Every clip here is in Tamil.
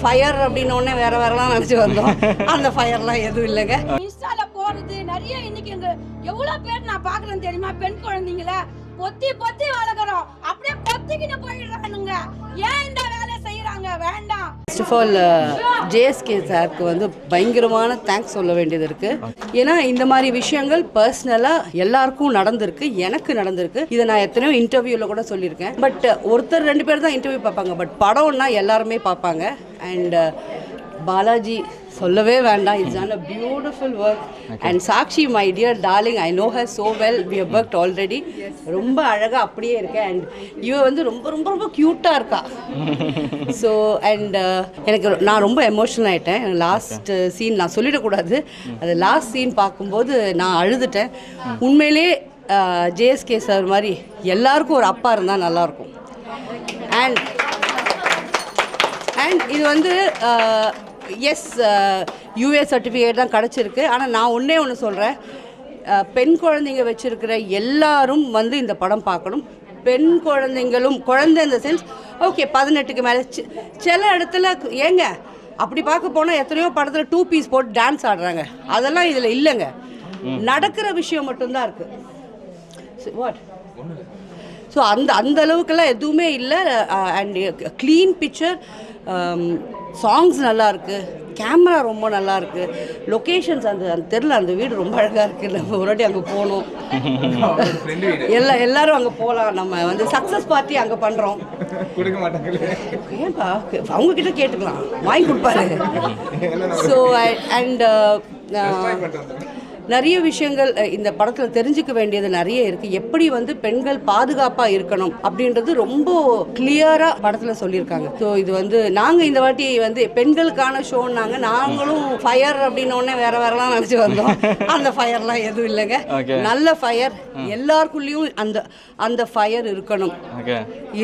ஃபயர் அப்படின்னோடனே வேற வேறலாம் நினைச்சு வந்தோம். அந்த ஃபயர்லாம் எதுவும் இல்லைங்க. இன்ஸ்டால போறது நிறைய இன்னைக்கு எவ்வளவு பேர் நான் பாக்குறேன் தெரியுமா? பெண் குழந்தைங்கள பொத்தி பொத்தி வளர்க்குறோம், அப்படியே பொத்திக்கிட்டு போயிடுறானுங்க. ஏன் இந்த வேலை செய்யறாங்க? வேண்டாம். ஃபர்ஸ்ட் ஆஃப் ஆல் ஜேஎஸ்கே சாருக்கு வந்து பயங்கரமான தேங்க்ஸ் சொல்ல வேண்டியது இருக்கு. ஏன்னா இந்த மாதிரி விஷயங்கள் பர்சனலாக எல்லாருக்கும் நடந்திருக்கு, எனக்கு நடந்திருக்கு. இதை நான் எத்தனையோ இன்டர்வியூவில் கூட சொல்லியிருக்கேன். பட் ஒருத்தர் 2 பேர் தான் இன்டர்வியூ பார்ப்பாங்க, பட் படம்னா எல்லாருமே பார்ப்பாங்க. அண்ட் பாலாஜி சொல்லவே வேண்டாம், it's done a beautiful work. And Sakshi my dear darling, I know her so well, we have worked already. ரொம்ப அழகாக அப்படியே இருக்கேன். அண்ட் இவ வந்து ரொம்ப ரொம்ப ரொம்ப க்யூட்டாக இருக்கா. ஸோ அண்ட் எனக்கு நான் ரொம்ப எமோஷனல் ஆகிட்டேன். லாஸ்ட் சீன் நான் சொல்லிடக்கூடாது, அது லாஸ்ட் சீன் பார்க்கும்போது நான் அழுதுட்டேன். உண்மையிலே ஜேஎஸ்கே சார் மாதிரி எல்லாருக்கும் ஒரு அப்பா இருந்தால் நல்லாயிருக்கும். அண்ட் இது வந்து எஸ் யூஏ சர்டிஃபிகேட் தான் கிடச்சிருக்கு. ஆனால் நான் ஒன்று சொல்கிறேன், பெண் குழந்தைங்க வச்சுருக்கிற எல்லாரும் வந்து இந்த படம் பார்க்கணும். பெண் குழந்தைங்களும், குழந்தை இந்த சென்ஸ் ஓகே 18க்கு மேலே சில இடத்துல ஏங்க அப்படி பார்க்க போனால் எத்தனையோ படத்தில் 2 பீஸ் போட்டு டான்ஸ் ஆடுறாங்க. அதெல்லாம் இதில் இல்லைங்க. நடக்கிற விஷயம் மட்டும்தான் இருக்குது. வாட் ஸோ அந்த அளவுக்கெல்லாம் எதுவுமே இல்லை. அண்ட் க்ளீன் பிக்சர், சாங்ஸ் நல்லாயிருக்கு, கேமரா ரொம்ப நல்லாயிருக்கு, லொக்கேஷன்ஸ் அந்த தெருல அந்த வீடு ரொம்ப அழகாக இருக்குது. நம்ம ஒரு வாட்டி அங்கே போகணும், எல்லாரும் அங்கே போகலாம். நம்ம வந்து சக்ஸஸ் பார்ட்டி அங்கே பண்ணுறோம். ஏன்பா அவங்கக்கிட்ட கேட்டுக்கலாம், வாங்கி கொடுப்பாரு. ஸோ அண்ட் நிறைய விஷயங்கள் இந்த படத்தில் தெரிஞ்சுக்க வேண்டியது நிறைய இருக்குது. எப்படி வந்து பெண்கள் பாதுகாப்பாக இருக்கணும் அப்படின்றது ரொம்ப கிளியராக படத்தில் சொல்லியிருக்காங்க. ஸோ இது வந்து நாங்கள் இந்த வாட்டி வந்து பெண்களுக்கான ஷோன்னாங்க, நாங்களும் ஃபயர் அப்படின்னோடனே வேற வேறலாம் நினச்சி வந்தோம். அந்த ஃபயர்லாம் எதுவும் இல்லைங்க. நல்ல ஃபயர், எல்லாருக்குள்ளேயும் அந்த ஃபயர் இருக்கணும்.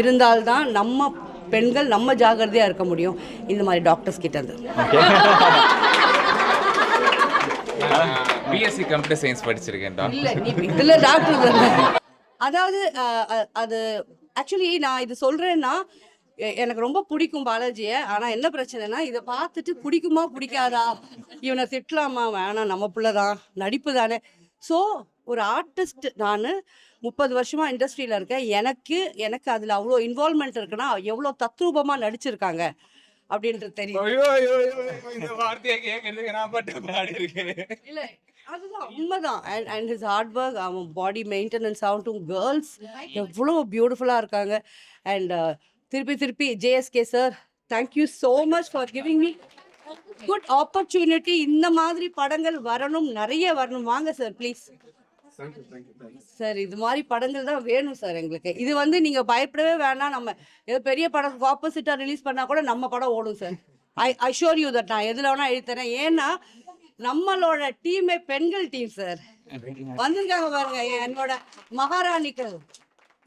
இருந்தால்தான் நம்ம பெண்கள் நம்ம ஜாகிரதையாக இருக்க முடியும் இந்த மாதிரி டாக்டர்ஸ் கிட்ட இருந்து. பிஎஸ்சி கம்ப்யூட்டர் சயின்ஸ் படிச்சிருக்கேன் இல்ல டாக்டர். அதாவது அது ஆக்சுவலி நான் இது சொல்றேன்னா எனக்கு ரொம்ப பிடிக்கும் பாலாஜியை. ஆனால் என்ன பிரச்சனைனா இதை பார்த்துட்டு பிடிக்குமா பிடிக்காதா, இவனை திட்டலாமா, வேணாம் நம்ம பிள்ளைதான், நடிப்பு தானே. ஸோ ஒரு ஆர்டிஸ்ட், நான் 30 வருஷமாக இண்டஸ்ட்ரியில் இருக்கேன். எனக்கு அதில் அவ்வளோ இன்வால்மெண்ட் இருக்குன்னா எவ்வளோ தத்ரூபமாக நடிச்சிருக்காங்க அப்படின்றது தெரியும். இல்ல அதுதான் உண்மைதான். அண்ட் ஹிஸ் ஹார்ட் ஒர்க், அவன் பாடி மெயின்டெனன்ஸ் ஆகட்டும், கேர்ள்ஸ் எவ்வளோ பியூட்டிஃபுல்லாக இருக்காங்க. அண்ட் திருப்பி JSK sir, thank you so much for giving me good opportunity. இந்த மாதிரி படங்கள் வரணும், நிறைய வரணும். வாங்க சார் ப்ளீஸ் சார், இது மாதிரி படங்கள் தான் வேணும் சார் எங்களுக்கு. இது வந்து நீங்கள் பயப்படவே வேணாம். நம்ம ஏதோ பெரிய படத்துக்கு ஆப்போசிட்டாக ரிலீஸ் பண்ணால் கூட நம்ம படம் ஓடும் sir. I sure you that. நான் எதில் வேணால் எழுத்துறேன். ஏன்னா நம்மளோட டீமே பெண்கள் டீம் சார். வந்திருக்காங்க பாருங்க, என்னோட மகாராணிகள்,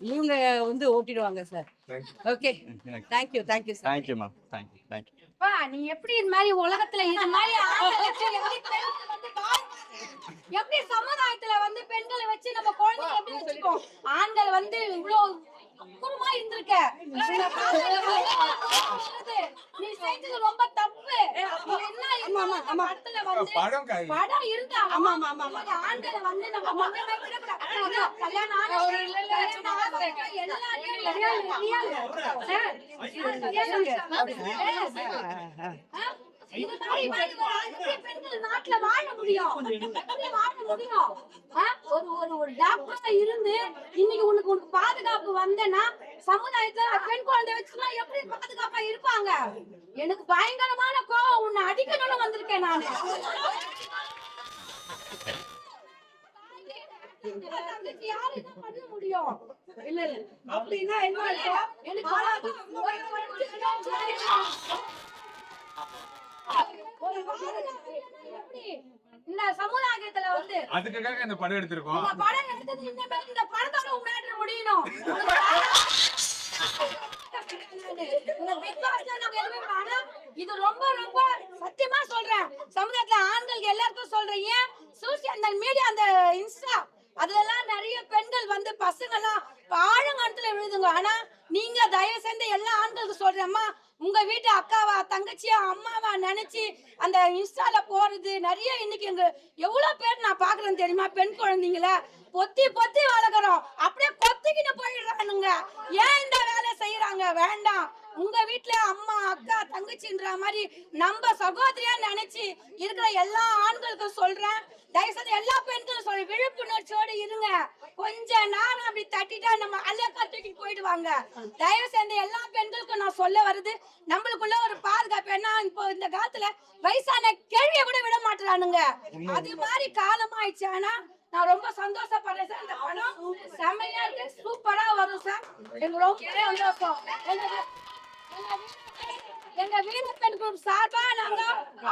இவங்க வந்து ஓட்டிடுவாங்க sir. Okay, thank you sir. Thank you ma'am, thank you. நீ எப்படி இந்த மாதிரி உலகத்துல இந்த மாதிரி எப்படி சமுதாயத்துல வந்து பெண்களை வச்சு நம்ம குழந்தைங்க எப்படி வச்சுக்கோம்? ஆண்கள் வந்து இவ்வளவு அப்புறமா இருந்திருக்க, நீ செஞ்சது ரொம்ப தப்பு. படம் இருந்தா ஆண்களை வந்து நம்ம கல்யாணம் நாட்டுல வாழ முடியும். ஒரு டாக்டரா இருந்து இன்னைக்கு உனக்கு பாதுகாப்பு வந்தேன்னா சமுதாயத்துல பெண் குழந்தை வச்சுன்னா எப்படி பாதுகாப்பா இருப்பாங்க? எனக்கு பயங்கரமான கோவம், உன்னை அடிக்கணும்னு வந்திருக்கேன் நானு. யாரு என்ன பண்ண முடியும்? இல்ல அப்படின்னா என்ன எனக்கு இந்த சமுதாயத்துல வந்து அதுக்காக இந்த படம் எடுத்திருக்கோம். இந்த படம் எடுத்தது இந்த படத்தோட மேட்டர் முடியணும். இது ரொம்ப ரொம்ப சத்தியமா சொல்றேன், சமுதாயத்துல ஆண்களுக்கு எல்லாருக்கும் சொல்றேன். ஏன் சோசியல் மீடியா, அந்த இன்ஸ்டா, அதுல எல்லாம் நிறைய பெண்கள் வந்து பசங்க எல்லாம் ஆழங்காலத்துல விழுதுங்க. ஆனா நீங்க தயவு செஞ்சு எல்லா ஆண்களுக்கு சொல்றேம்மா, உங்க வீட்டு அக்காவா தங்கச்சியா அம்மாவா நினைச்சு அந்த இன்ஸ்டால போறது நிறைய. இன்னைக்கு எங்க எவ்வளவு பேர் நான் பாக்குறேன் தெரியுமா? பெண் குழந்தைங்கள பொத்தி பொத்தி வளர்க்குறோம், அப்படியே கொத்திக்கிட்டு போயிடுறானுங்க. ஏன் இந்த வேலை செய்யறாங்க? வேண்டாம். உங்க வீட்டுல அம்மா அக்கா தங்கச்சின்ற மாதிரி நம்ம சகோதரியா நினைச்சு இருக்கிற எல்லா ஆண்களுக்கும் சொல்றேன், தயவுசெய்து எல்லா பெண்களும் சொல்ற விழிப்புணர்ச்சியோடு இருங்க. கொஞ்ச நேரம் அப்படி தட்டிட்டா நம்ம அழகா தூக்கி போயிடுவாங்க. தயவு செஞ்சு எல்லா பெண்களுக்கும் நான் சொல்ல வருது, நம்மளுக்குள்ள ஒரு பாதுகாப்பு. ஏன்னா இப்போ இந்த காலத்துல வயசான கேள்வியை கூட விட மாட்டானுங்க. அது மாதிரி காலம் ஆயிடுச்சு. ஆனா நான் ரொம்ப சந்தோஷப்படுறேன் சார். இந்த படம் செம்மையா இருக்கு, சூப்பரா வரும் சார். எனக்கு ரொம்ப சந்தோஷம். எங்க வீரப்பெண் குரூப் சார்பா நாங்க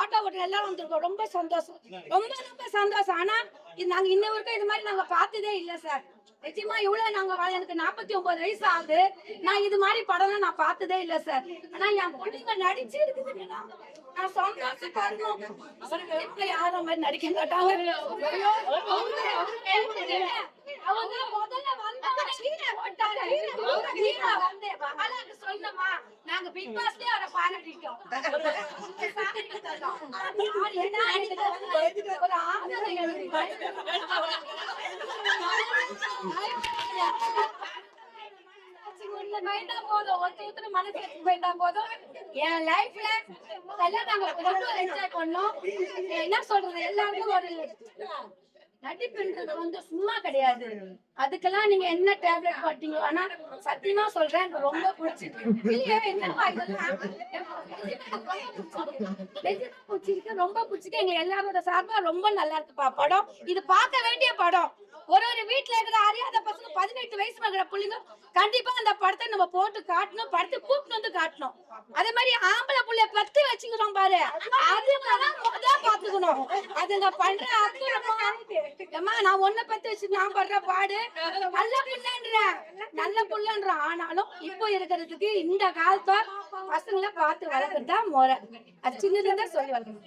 ஆட்டோ ஓட்டர் எல்லாரும் வந்திருக்கோம். ரொம்ப சந்தோஷம், ரொம்ப ரொம்ப சந்தோஷம். ஆனா இது நாங்க இன்ன வரைக்கும் இது மாதிரி நாங்க பார்த்ததே இல்ல சார். நிச்சயமா இவ்வளவு நாங்க எனக்கு 49 வயசு ஆகுது. நான் இது மாதிரி படம் நான் பார்த்ததே இல்ல சார். ஆனா என் பொண்ணுங்க நடிச்சு இருக்குதுன்னா நான் சந்தோஷப்படுறோம். யாரும் மாதிரி நடிக்க மாட்டாங்க. அவங்க முதல்ல வந்தவங்க சீனை போட்டாங்க. வந்து பாலாக்கு சொன்னமா நாங்க பிக் பாஸ்லயே அவரை பாராட்டிட்டோம். ஒரு ஆதரவு என் லைஃப்ல எல்லாம் நாங்க என்ஜாய் பண்ணோம். என்ன சொல்றது, எல்லாருக்கும் ஒரு நடிப்புன்றது வந்து சும்மா கிடையாது. அதுக்கெல்லாம் நீங்க என்ன டேப்லெட் போட்டீங்க? ஆனா சத்தியமா சொல்றேன், எனக்கு ரொம்ப பிடிச்சிருக்கு. ரொம்ப பிடிச்சிருக்கு. எங்க எல்லாரோட சார்பா ரொம்ப நல்லா இருக்குப்பா படம். இது பார்க்க வேண்டிய படம். ஒரு வீட்டுல இருக்கிற அறியாத பசங்க 18 வயசு இருக்கிற பிள்ளைங்க கண்டிப்பா அந்த படத்தை நம்ம போட்டு காட்டணும், படத்தை கூப்பிட்டு வந்து காட்டணும். அதே மாதிரி ஆம்பளை புள்ளைய பத்தி வச்சுக்கிறோம் பாரு, அதுங்கதான் முதல் பாத்துக்கணும். அதுங்க பண்ற அம்மா நான் ஒன்ன பத்தி வச்சு நான் படுற பாடு நல்ல புள்ளன்றேன், நல்ல புள்ளன்றேன். ஆனாலும் இப்போ இருக்கிறதுக்கு இந்த காலத்தை பசங்களை பார்த்து வளர்க்கறதுதான் முறை. அது சின்னதுதான் சொல்லி வளர்க்கணும்.